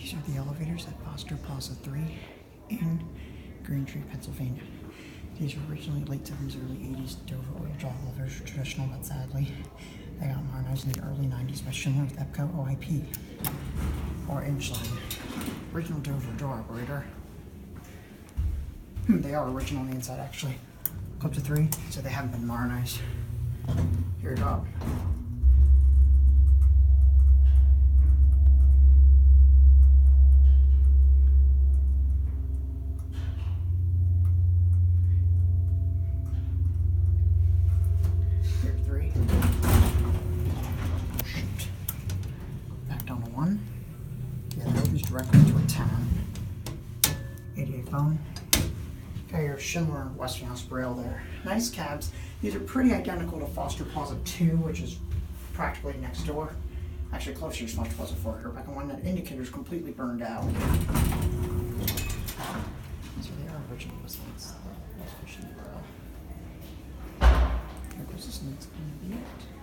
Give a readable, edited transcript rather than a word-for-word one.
These are the elevators at Foster Plaza 3 in Green Tree, Pennsylvania. These were originally late 70s, early 80s Dover Oildraulic elevators, traditional, but sadly, they got modernized in the early 90s by Schindler with EPCO OIP, or Edgeline. Original Dover door operator. They are original on the inside, actually. Up to 3, so they haven't been modernized. Here we go. Here 3. Shoot. Back down to 1. Yeah, that opens directly into a 10. 88 phone. Got your Schindler and Westinghouse Braille there. Nice cabs. These are pretty identical to Foster Plaza 2, which is practically next door. Actually closer to Foster Plaza 4 here. Back on one, that indicator is completely burned out. So they are original. That's Schindler Braille. Here goes this next going to be it.